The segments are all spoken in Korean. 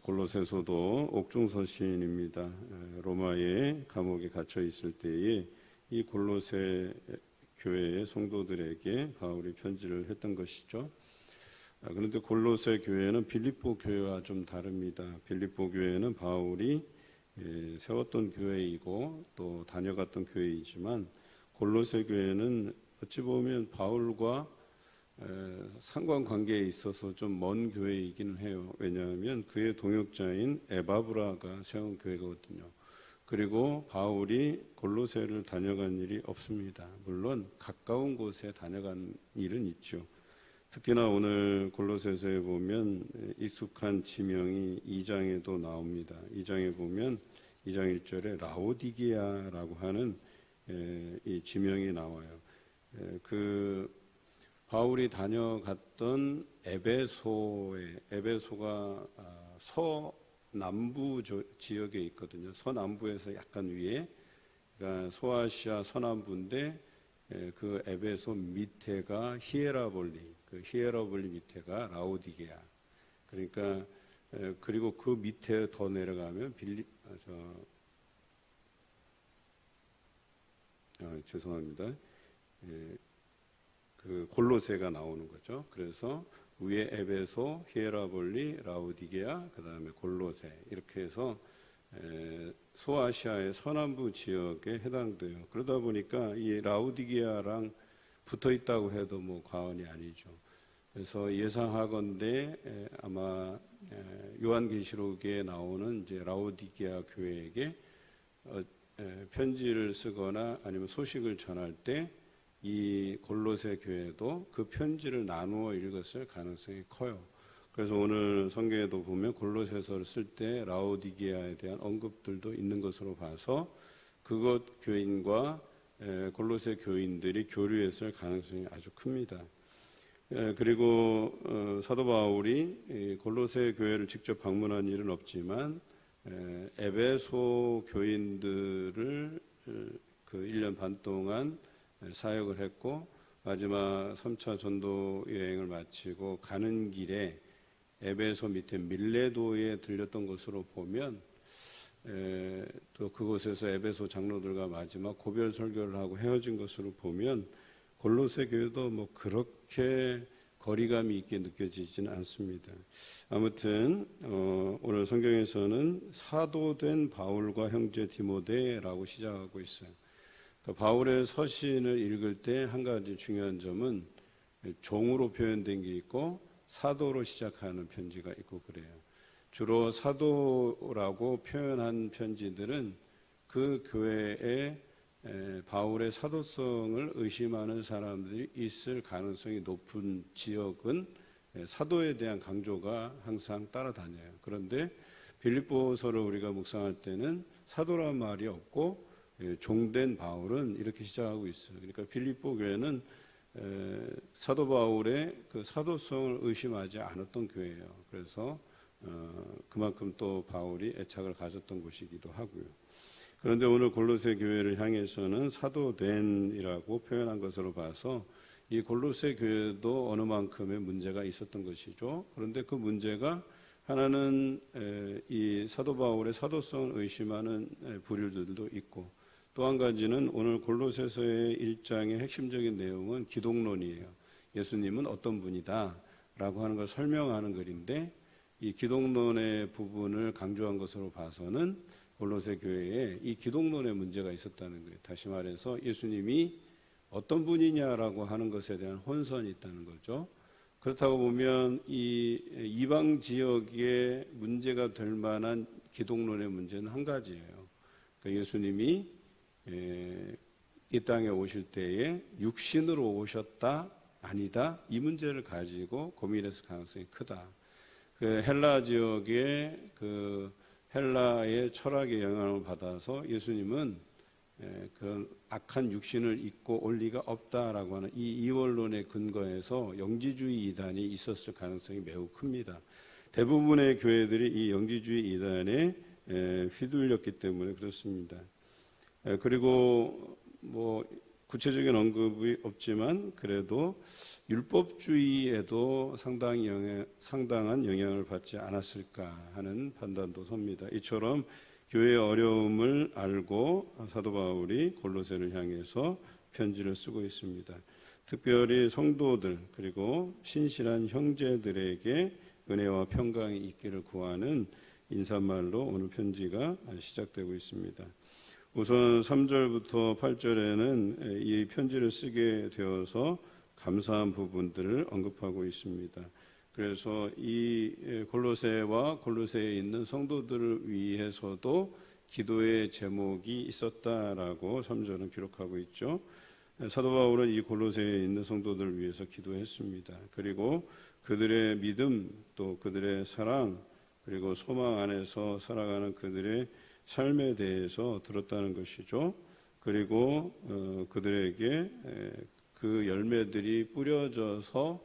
골로새서도 옥중서신입니다. 로마의 감옥에 갇혀 있을 때에 이 골로새 교회의 성도들에게 바울이 편지를 했던 것이죠. 그런데 골로새 교회는 빌립보 교회와 좀 다릅니다. 빌립보 교회는 바울이 세웠던 교회이고 또 다녀갔던 교회이지만 골로새 교회는 어찌 보면 바울과 상관관계에 있어서 좀 먼 교회이긴 해요. 왜냐하면 그의 동역자인 에바브라가 세운 교회거든요. 그리고 바울이 골로새를 다녀간 일이 없습니다. 물론 가까운 곳에 다녀간 일은 있죠. 특히나 오늘 골로새서에 보면 익숙한 지명이 2장에도 나옵니다. 2장에 보면 2장 1절에 라오디게아라고 하는 이 지명이 나와요. 바울이 다녀갔던 에베소가 서남부 지역에 있거든요. 서남부에서 약간 위에, 그러니까 소아시아 서남부인데 그 에베소 밑에가 히에라볼리, 그 히에라볼리 밑에가 라오디게아. 그러니까 그리고 그 밑에 더 내려가면 죄송합니다. 그 골로새가 나오는 거죠. 그래서 위에 에베소, 히에라볼리, 라오디게아, 그 다음에 골로새 이렇게 해서 소아시아의 서남부 지역에 해당돼요. 그러다 보니까 이 라오디게아랑 붙어 있다고 해도 뭐 과언이 아니죠. 그래서 예상하건대 아마 요한계시록에 나오는 이제 라오디게아 교회에게 편지를 쓰거나 아니면 소식을 전할 때 이 골로새 교회도 그 편지를 나누어 읽었을 가능성이 커요. 그래서 오늘 성경에도 보면 골로새서를 쓸 때 라오디게아에 대한 언급들도 있는 것으로 봐서 그것 교인과 골로새 교인들이 교류했을 가능성이 아주 큽니다. 그리고 사도 바울이 골로새 교회를 직접 방문한 일은 없지만 에베소 교인들을 그 1년 반 동안 사역을 했고 마지막 3차 전도 여행을 마치고 가는 길에 에베소 밑에 밀레도에 들렸던 것으로 보면 또 그곳에서 에베소 장로들과 마지막 고별 설교를 하고 헤어진 것으로 보면 골로새 교회도 뭐 그렇게 거리감이 있게 느껴지지는 않습니다. 아무튼 오늘 성경에서는 사도된 바울과 형제 디모데라고 시작하고 있어요. 그러니까 바울의 서신을 읽을 때 한 가지 중요한 점은 종으로 표현된 게 있고 사도로 시작하는 편지가 있고 그래요. 주로 사도라고 표현한 편지들은 그 교회에 바울의 사도성을 의심하는 사람들이 있을 가능성이 높은 지역은 사도에 대한 강조가 항상 따라다녀요. 그런데 빌립보서를 우리가 묵상할 때는 사도란 말이 없고 종된 바울은 이렇게 시작하고 있어요. 그러니까 빌립보 교회는 사도 바울의 그 사도성을 의심하지 않았던 교회예요. 그래서 그만큼 또 바울이 애착을 가졌던 곳이기도 하고요. 그런데 오늘 골로새 교회를 향해서는 사도된이라고 표현한 것으로 봐서 이 골로새 교회도 어느 만큼의 문제가 있었던 것이죠. 그런데 그 문제가 하나는 이 사도 바울의 사도성을 의심하는 부류들도 있고 또 한 가지는 오늘 골로새서의 1장의 핵심적인 내용은 기독론이에요. 예수님은 어떤 분이다 라고 하는 걸 설명하는 글인데 이 기독론의 부분을 강조한 것으로 봐서는 골로새 교회에 이 기독론의 문제가 있었다는 거예요. 다시 말해서 예수님이 어떤 분이냐라고 하는 것에 대한 혼선이 있다는 거죠. 그렇다고 보면 이 이방 지역에 문제가 될 만한 기독론의 문제는 한 가지예요. 그러니까 예수님이 이 땅에 오실 때에 육신으로 오셨다 아니다 이 문제를 가지고 고민했을 가능성이 크다. 그 헬라 지역의 그 헬라의 철학의 영향을 받아서 예수님은 그런 악한 육신을 입고 올 리가 없다라고 하는 이 이원론의 근거에서 영지주의 이단이 있었을 가능성이 매우 큽니다. 대부분의 교회들이 이 영지주의 이단에 휘둘렸기 때문에 그렇습니다. 그리고 뭐 구체적인 언급이 없지만 그래도 율법주의에도 상당한 영향을 받지 않았을까 하는 판단도 섭니다. 이처럼 교회의 어려움을 알고 사도 바울이 골로새를 향해서 편지를 쓰고 있습니다. 특별히 성도들 그리고 신실한 형제들에게 은혜와 평강이 있기를 구하는 인사말로 오늘 편지가 시작되고 있습니다. 우선 3절부터 8절에는 이 편지를 쓰게 되어서 감사한 부분들을 언급하고 있습니다. 그래서 이 골로새와 골로새에 있는 성도들을 위해서도 기도의 제목이 있었다라고 3절은 기록하고 있죠. 사도 바울은 이 골로새에 있는 성도들을 위해서 기도했습니다. 그리고 그들의 믿음 또 그들의 사랑 그리고 소망 안에서 살아가는 그들의 삶에 대해서 들었다는 것이죠. 그리고 그들에게 그 열매들이 뿌려져서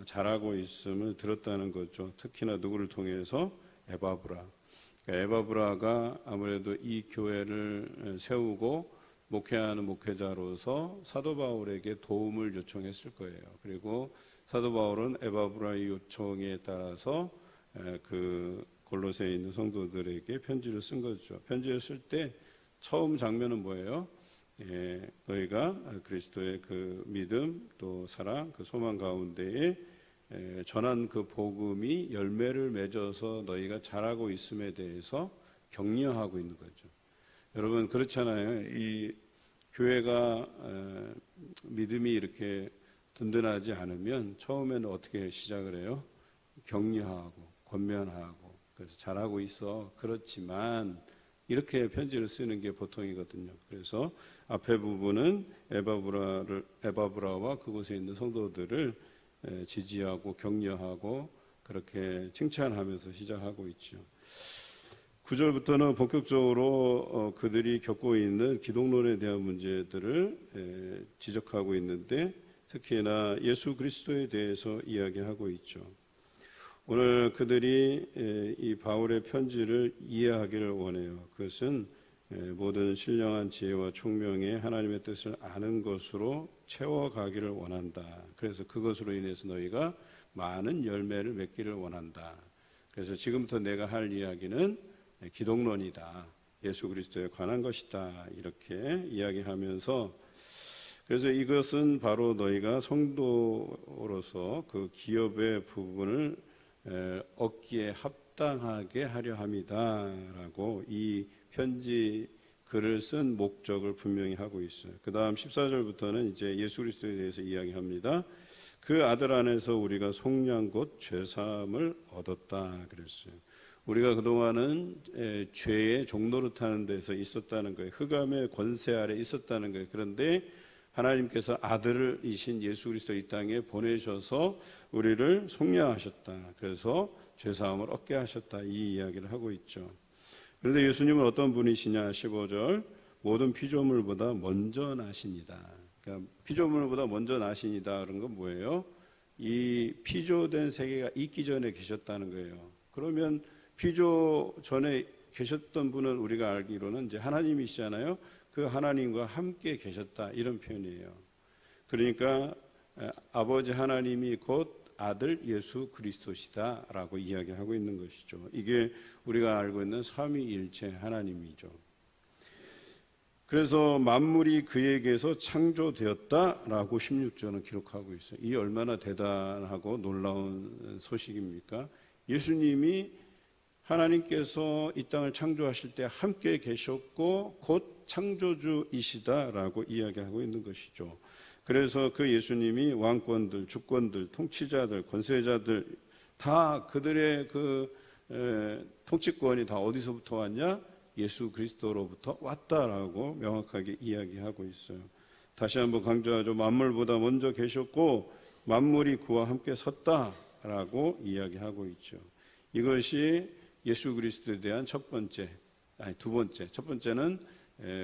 자라고 있음을 들었다는 거죠. 특히나 누구를 통해서? 에바브라. 에바브라가 아무래도 이 교회를 세우고 목회하는 목회자로서 사도 바울에게 도움을 요청했을 거예요. 그리고 사도 바울은 에바브라의 요청에 따라서 그 골로새에 있는 성도들에게 편지를 쓴 거죠. 편지를 쓸 때 처음 장면은 뭐예요? 너희가 그리스도의 그 믿음 또 사랑 그 소망 가운데에 전한 그 복음이 열매를 맺어서 너희가 자라고 있음에 대해서 격려하고 있는 거죠. 여러분 그렇잖아요. 이 교회가 믿음이 이렇게 든든하지 않으면 처음에는 어떻게 시작을 해요? 격려하고 권면하고 그래서 잘하고 있어. 그렇지만 이렇게 편지를 쓰는 게 보통이거든요. 그래서 앞에 부분은 에바브라와 그곳에 있는 성도들을 지지하고 격려하고 그렇게 칭찬하면서 시작하고 있죠. 9절부터는 본격적으로 그들이 겪고 있는 기독론에 대한 문제들을 지적하고 있는데 특히나 예수 그리스도에 대해서 이야기하고 있죠. 오늘 그들이 이 바울의 편지를 이해하기를 원해요. 그것은 모든 신령한 지혜와 총명에 하나님의 뜻을 아는 것으로 채워가기를 원한다. 그래서 그것으로 인해서 너희가 많은 열매를 맺기를 원한다. 그래서 지금부터 내가 할 이야기는 기독론이다. 예수 그리스도에 관한 것이다. 이렇게 이야기하면서 그래서 이것은 바로 너희가 성도로서 그 기업의 부분을 얻기에 합당하게 하려 함이다라고 이 편지 글을 쓴 목적을 분명히 하고 있어요. 그 다음 14절부터는 이제 예수 그리스도에 대해서 이야기합니다. 그 아들 안에서 우리가 속량 곧 죄사함을 얻었다 그랬어요. 우리가 그동안은 죄의 종노릇하는 데서 있었다는 거예요. 흑암의 권세 아래 있었다는 거예요. 그런데 하나님께서 아들이신 예수 그리스도 이 땅에 보내셔서 우리를 속량하셨다. 그래서 죄사함을 얻게 하셨다. 이 이야기를 하고 있죠. 그런데 예수님은 어떤 분이시냐? 15절 모든 피조물보다 먼저 나시니다. 그러니까 피조물보다 먼저 나시니다. 그런 건 뭐예요? 이 피조된 세계가 있기 전에 계셨다는 거예요. 그러면 피조 전에 계셨던 분은 우리가 알기로는 이제 하나님이시잖아요. 그 하나님과 함께 계셨다 이런 표현이에요. 그러니까 아버지 하나님이 곧 아들 예수 그리스도시다라고 이야기하고 있는 것이죠. 이게 우리가 알고 있는 삼위일체 하나님이죠. 그래서 만물이 그에게서 창조되었다라고 16절은 기록하고 있어요. 이 얼마나 대단하고 놀라운 소식입니까? 예수님이 하나님께서 이 땅을 창조하실 때 함께 계셨고 곧 창조주이시다라고 이야기하고 있는 것이죠. 그래서 그 예수님이 왕권들, 주권들, 통치자들, 권세자들 다 그들의 그 통치권이 다 어디서부터 왔냐? 예수 그리스도로부터 왔다라고 명확하게 이야기하고 있어요. 다시 한번 강조하죠. 만물보다 먼저 계셨고 만물이 그와 함께 섰다라고 이야기하고 있죠. 이것이 예수 그리스도에 대한 두 번째. 첫 번째는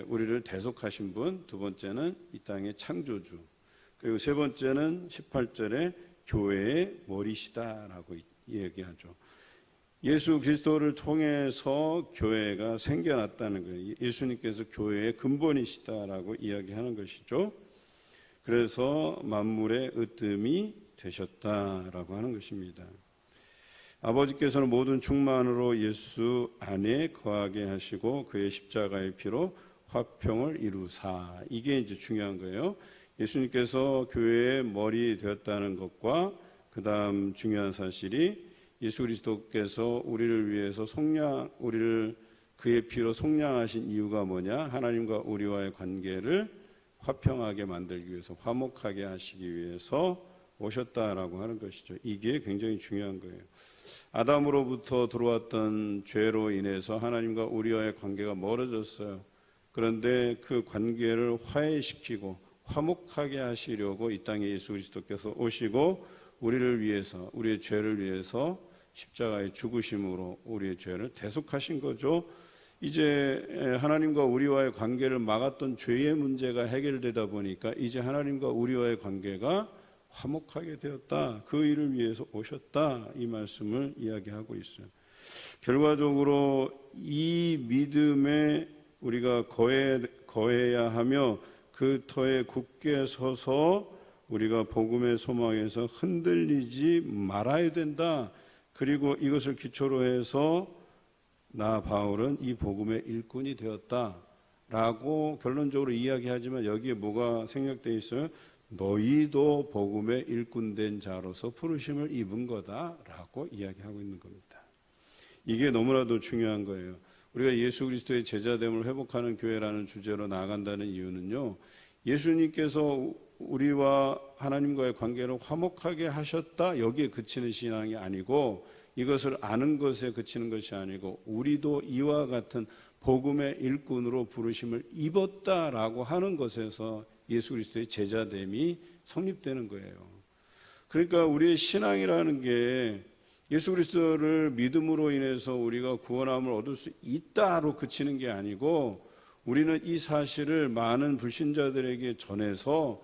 우리를 대속하신 분, 두 번째는 이 땅의 창조주. 그리고 세 번째는 18절에 교회의 머리시다라고 얘기하죠. 예수 그리스도를 통해서 교회가 생겨났다는 거예요. 예수님께서 교회의 근본이시다라고 이야기하는 것이죠. 그래서 만물의 으뜸이 되셨다라고 하는 것입니다. 아버지께서는 모든 충만으로 예수 안에 거하게 하시고 그의 십자가의 피로 화평을 이루사. 이게 이제 중요한 거예요. 예수님께서 교회의 머리 되었다는 것과 그 다음 중요한 사실이 예수 그리스도께서 우리를 위해서 우리를 그의 피로 속량하신 이유가 뭐냐? 하나님과 우리와의 관계를 화평하게 만들기 위해서, 화목하게 하시기 위해서 오셨다라고 하는 것이죠. 이게 굉장히 중요한 거예요. 아담으로부터 들어왔던 죄로 인해서 하나님과 우리와의 관계가 멀어졌어요. 그런데 그 관계를 화해시키고 화목하게 하시려고 이 땅에 예수 그리스도께서 오시고 우리를 위해서, 우리의 죄를 위해서 십자가의 죽으심으로 우리의 죄를 대속하신 거죠. 이제 하나님과 우리와의 관계를 막았던 죄의 문제가 해결되다 보니까 이제 하나님과 우리와의 관계가 화목하게 되었다. 그 일을 위해서 오셨다. 이 말씀을 이야기하고 있어요. 결과적으로 이 믿음에 우리가 거해야 하며 그 터에 굳게 서서 우리가 복음의 소망에서 흔들리지 말아야 된다. 그리고 이것을 기초로 해서 나 바울은 이 복음의 일꾼이 되었다라고 결론적으로 이야기하지만 여기에 뭐가 생략되어 있어요? 너희도 복음의 일꾼된 자로서 부르심을 입은 거다라고 이야기하고 있는 겁니다. 이게 너무나도 중요한 거예요. 우리가 예수 그리스도의 제자됨을 회복하는 교회라는 주제로 나아간다는 이유는요, 예수님께서 우리와 하나님과의 관계를 화목하게 하셨다, 여기에 그치는 신앙이 아니고, 이것을 아는 것에 그치는 것이 아니고 우리도 이와 같은 복음의 일꾼으로 부르심을 입었다라고 하는 것에서 예수 그리스도의 제자됨이 성립되는 거예요. 그러니까 우리의 신앙이라는 게 예수 그리스도를 믿음으로 인해서 우리가 구원함을 얻을 수 있다로 그치는 게 아니고, 우리는 이 사실을 많은 불신자들에게 전해서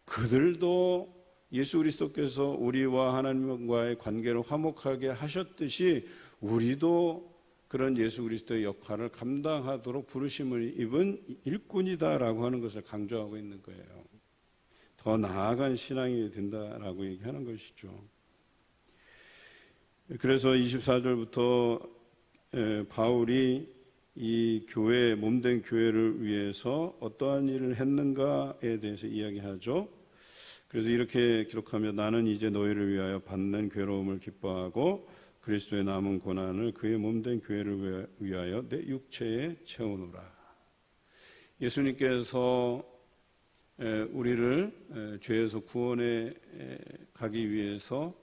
그들도 예수 그리스도께서 우리와 하나님과의 관계를 화목하게 하셨듯이 우리도 그런 예수 그리스도의 역할을 감당하도록 부르심을 입은 일꾼이다라고 하는 것을 강조하고 있는 거예요. 더 나아간 신앙이 된다라고 얘기하는 것이죠. 그래서 24절부터 바울이 이 교회, 몸된 교회를 위해서 어떠한 일을 했는가에 대해서 이야기하죠. 그래서 이렇게 기록하며 나는 이제 너희를 위하여 받는 괴로움을 기뻐하고 그리스도의 남은 고난을 그의 몸된 교회를 위하여 내 육체에 채우노라. 예수님께서 우리를 죄에서 구원해 가기 위해서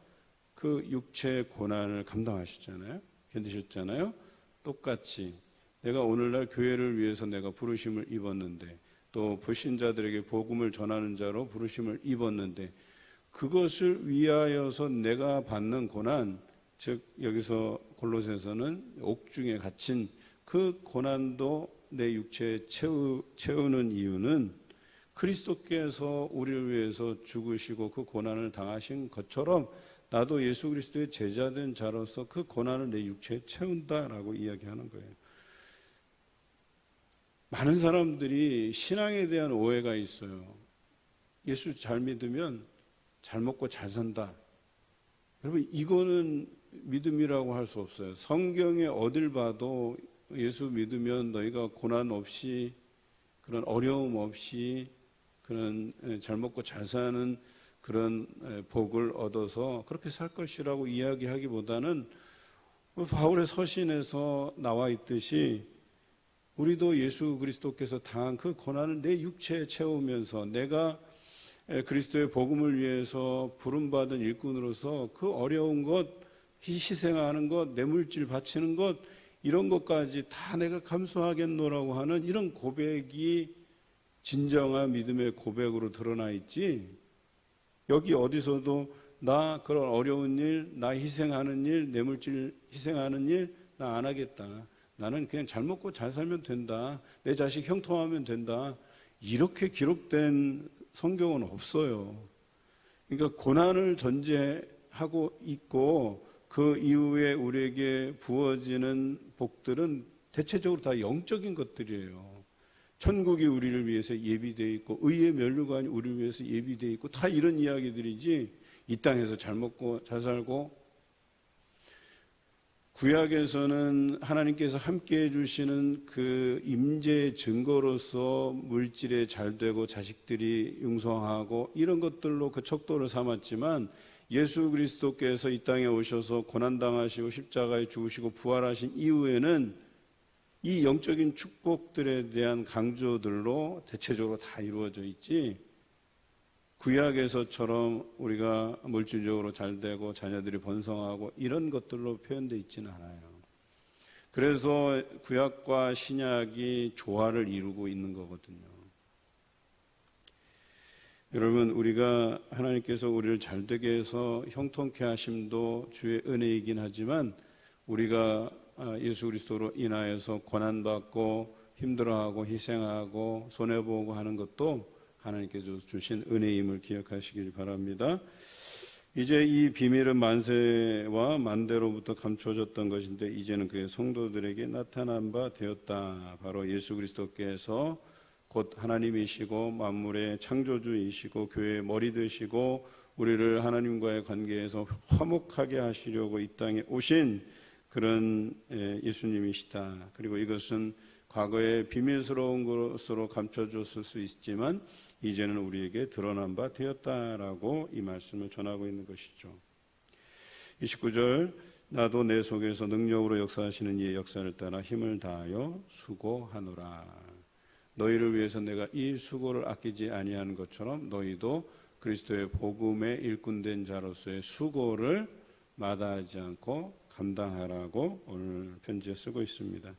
그 육체의 고난을 감당하셨잖아요. 견디셨잖아요. 똑같이 내가 오늘날 교회를 위해서 내가 부르심을 입었는데, 또 불신자들에게 복음을 전하는 자로 부르심을 입었는데, 그것을 위하여서 내가 받는 고난, 즉 여기서 골로새서는 옥중에 갇힌 그 고난도 내 육체에 채우는 이유는 그리스도께서 우리를 위해서 죽으시고 그 고난을 당하신 것처럼 나도 예수 그리스도의 제자된 자로서 그 고난을 내 육체에 채운다라고 이야기하는 거예요. 많은 사람들이 신앙에 대한 오해가 있어요. 예수 잘 믿으면 잘 먹고 잘 산다. 여러분, 이거는 믿음이라고 할 수 없어요. 성경에 어딜 봐도 예수 믿으면 너희가 고난 없이, 그런 어려움 없이, 그런 잘 먹고 잘 사는 그런 복을 얻어서 그렇게 살 것이라고 이야기하기보다는 바울의 서신에서 나와 있듯이 우리도 예수 그리스도께서 당한 그 고난을 내 육체에 채우면서 내가 그리스도의 복음을 위해서 부름받은 일꾼으로서 그 어려운 것, 희생하는 것, 내 물질 바치는 것, 이런 것까지 다 내가 감수하겠노라고 하는 이런 고백이 진정한 믿음의 고백으로 드러나 있지, 여기 어디서도 나 그런 어려운 일, 나 희생하는 일, 내 물질 희생하는 일 나 안 하겠다. 나는 그냥 잘 먹고 잘 살면 된다. 내 자식 형통하면 된다. 이렇게 기록된 성경은 없어요. 그러니까 고난을 전제하고 있고 그 이후에 우리에게 부어지는 복들은 대체적으로 다 영적인 것들이에요. 천국이 우리를 위해서 예비되어 있고 의의 면류관이 우리를 위해서 예비되어 있고 다 이런 이야기들이지 이 땅에서 잘 먹고 잘 살고 구약에서는 하나님께서 함께 해주시는 그 임재의 증거로서 물질에 잘 되고 자식들이 융성하고 이런 것들로 그 척도를 삼았지만 예수 그리스도께서 이 땅에 오셔서 고난당하시고 십자가에 죽으시고 부활하신 이후에는 이 영적인 축복들에 대한 강조들로 대체적으로 다 이루어져 있지 구약에서처럼 우리가 물질적으로 잘 되고 자녀들이 번성하고 이런 것들로 표현되어 있지는 않아요. 그래서 구약과 신약이 조화를 이루고 있는 거거든요. 여러분, 우리가 하나님께서 우리를 잘되게 해서 형통케 하심도 주의 은혜이긴 하지만 우리가 예수 그리스도로 인하여서 고난받고 힘들어하고 희생하고 손해보고 하는 것도 하나님께서 주신 은혜임을 기억하시길 바랍니다. 이제 이 비밀은 만세와 만대로부터 감추어졌던 것인데 이제는 그의 성도들에게 나타난 바 되었다. 바로 예수 그리스도께서 곧 하나님이시고 만물의 창조주이시고 교회의 머리 되시고 우리를 하나님과의 관계에서 화목하게 하시려고 이 땅에 오신 그런 예수님이시다. 그리고 이것은 과거에 비밀스러운 것으로 감춰졌을 수 있지만 이제는 우리에게 드러난 바 되었다라고 이 말씀을 전하고 있는 것이죠. 29절 나도 내 속에서 능력으로 역사하시는 이의 역사를 따라 힘을 다하여 수고하노라. 너희를 위해서 내가 이 수고를 아끼지 아니하는 것처럼 너희도 그리스도의 복음의 일꾼된 자로서의 수고를 마다하지 않고 감당하라고 오늘 편지에 쓰고 있습니다.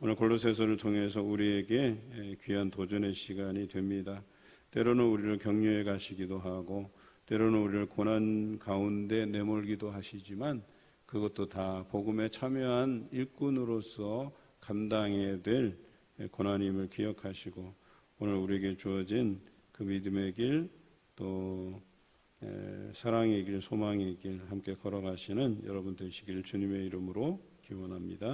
오늘 골로새서를 통해서 우리에게 귀한 도전의 시간이 됩니다. 때로는 우리를 격려해 가시기도 하고 때로는 우리를 고난 가운데 내몰기도 하시지만 그것도 다 복음에 참여한 일꾼으로서 감당해야 될 고난임을 기억하시고 오늘 우리에게 주어진 그 믿음의 길 또 사랑의 길 소망의 길 함께 걸어가시는 여러분 되시길 주님의 이름으로 기원합니다.